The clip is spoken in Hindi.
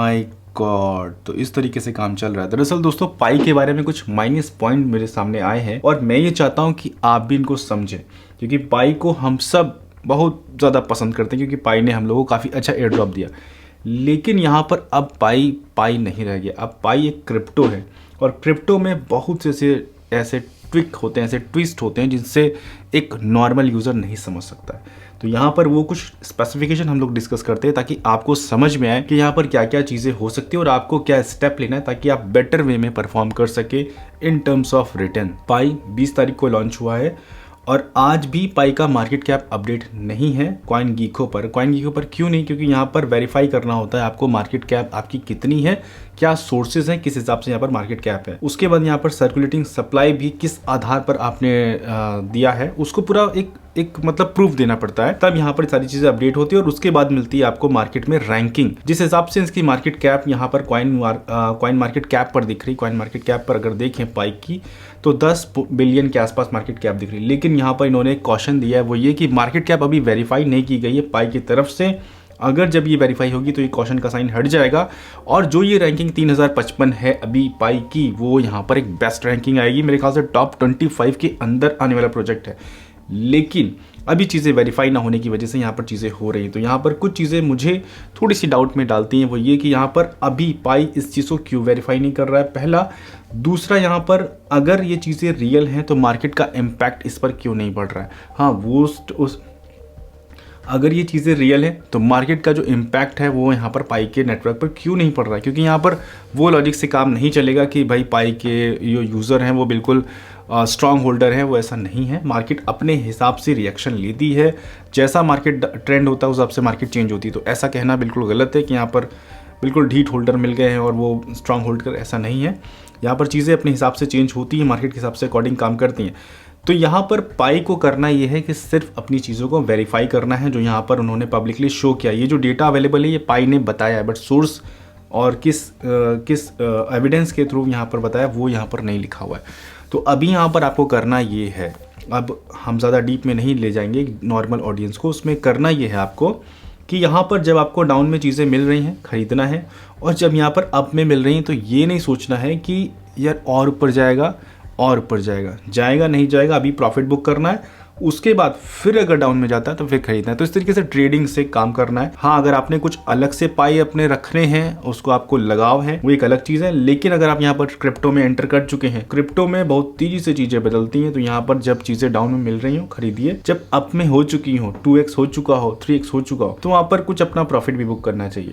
माय गॉड, तो इस तरीके से काम चल रहा है। दरअसल दोस्तों पाई के बारे में कुछ माइनस पॉइंट मेरे सामने आए हैं और मैं ये चाहता हूँ कि आप भी इनको समझें, क्योंकि पाई को हम सब बहुत ज़्यादा पसंद करते हैं क्योंकि पाई ने हम लोगों को काफ़ी अच्छा एयर ड्रॉप दिया। लेकिन यहाँ पर अब पाई पाई नहीं रह गया, अब पाई एक क्रिप्टो है और क्रिप्टो में बहुत से ऐसे ट्विक होते हैं, ऐसे ट्विस्ट होते हैं जिनसे एक नॉर्मल यूज़र नहीं समझ सकता है। तो यहाँ पर वो कुछ स्पेसिफिकेशन हम लोग डिस्कस करते हैं ताकि आपको समझ में आए कि यहाँ पर क्या क्या चीज़ें हो सकती है और आपको क्या स्टेप लेना है ताकि आप बेटर वे में परफॉर्म कर सके इन टर्म्स ऑफ रिटर्न। पाई 20 तारीख को लॉन्च हुआ है और आज भी पाई का मार्केट कैप अपडेट नहीं है कॉइन गीको पर। कॉइन गीको पर क्यों नहीं? क्योंकि यहाँ पर वेरीफाई करना होता है आपको मार्केट कैप आपकी कितनी है, क्या सोर्सेज हैं, किस हिसाब से यहाँ पर मार्केट कैप है। उसके बाद यहाँ पर सर्कुलेटिंग सप्लाई भी किस आधार पर आपने दिया है उसको पूरा एक मतलब प्रूफ देना पड़ता है, तब यहाँ पर सारी चीजें अपडेट होती है और उसके बाद मिलती है आपको मार्केट में रैंकिंग। जिस हिसाब से इसकी मार्केट कैप यहाँ पर कॉइन मार्केट कैप पर दिख रही, कॉइन मार्केट कैप पर अगर देखें पाई की तो 10 बिलियन के आसपास मार्केट कैप दिख रही है। लेकिन यहाँ पर इन्होंने एक कॉशन दिया है, वो ये कि मार्केट कैप अभी वेरीफाई नहीं की गई है पाई की तरफ से। अगर जब ये वेरीफाई होगी तो ये कॉशन का साइन हट जाएगा और जो ये रैंकिंग 3055 है अभी पाई की, वो यहाँ पर एक बेस्ट रैंकिंग आएगी। मेरे ख्याल से टॉप 25 के अंदर आने वाला प्रोजेक्ट है। लेकिन अभी चीज़ें वेरीफाई ना होने की वजह से यहाँ पर चीज़ें हो रही हैं। तो यहाँ पर कुछ चीज़ें मुझे थोड़ी सी डाउट में डालती हैं, वो ये कि यहाँ पर अभी पाई इस चीज़ को क्यों वेरीफाई नहीं कर रहा है, पहला। दूसरा, यहाँ पर अगर ये चीज़ें रियल हैं तो मार्केट का इम्पैक्ट इस पर क्यों नहीं पड़ रहा है। हाँ, वो अगर ये चीज़ें रियल हैं तो मार्केट का जो इम्पैक्ट है वो यहाँ पर पाई के नेटवर्क पर क्यों नहीं पड़ रहा है, क्योंकि यहाँ पर वो लॉजिक से काम नहीं चलेगा कि भाई पाई के जो यूज़र हैं वो बिल्कुल स्ट्रॉन्ग होल्डर है। वो ऐसा नहीं है। मार्केट अपने हिसाब से रिएक्शन लेती है, जैसा मार्केट ट्रेंड होता है उस हिसाब से मार्केट चेंज होती है। तो ऐसा कहना बिल्कुल गलत है कि यहाँ पर बिल्कुल ढीठ होल्डर मिल गए हैं और वो स्ट्रॉन्ग होल्डर, ऐसा नहीं है। यहाँ पर चीज़ें अपने हिसाब से चेंज होती हैं, मार्केट के हिसाब से अकॉर्डिंग काम करती हैं। तो यहाँ पर पाई को करना ये है कि सिर्फ अपनी चीज़ों को वेरीफाई करना है जो यहाँ पर उन्होंने पब्लिकली शो किया। ये जो डेटा अवेलेबल है ये पाई ने बताया है, बट सोर्स और किस एविडेंस के थ्रू यहाँ पर बताया वो यहाँ पर नहीं लिखा हुआ है। तो अभी यहाँ पर आपको करना ये है, अब हम ज़्यादा डीप में नहीं ले जाएंगे नॉर्मल ऑडियंस को, उसमें करना ये है आपको कि यहाँ पर जब आपको डाउन में चीज़ें मिल रही हैं खरीदना है, और जब यहाँ पर अप में मिल रही हैं तो ये नहीं सोचना है कि यार और ऊपर जाएगा और ऊपर जाएगा नहीं जाएगा, अभी प्रॉफिट बुक करना है, उसके बाद फिर अगर डाउन में जाता है तो फिर खरीदना है। तो इस तरीके से ट्रेडिंग से काम करना है। हाँ, अगर आपने कुछ अलग से पाई अपने रखने हैं, उसको आपको लगाव है, वो एक अलग चीज़ है। लेकिन अगर आप यहाँ पर क्रिप्टो में एंटर कर चुके हैं, क्रिप्टो में बहुत तेजी से चीज़ें बदलती हैं, तो यहाँ पर जब चीज़ें डाउन में मिल रही हो खरीदिए, जब अप में हो चुकी हो, 2x हो चुका हो, 3x हो चुका हो, तो वहाँ पर कुछ अपना प्रॉफिट भी बुक करना चाहिए।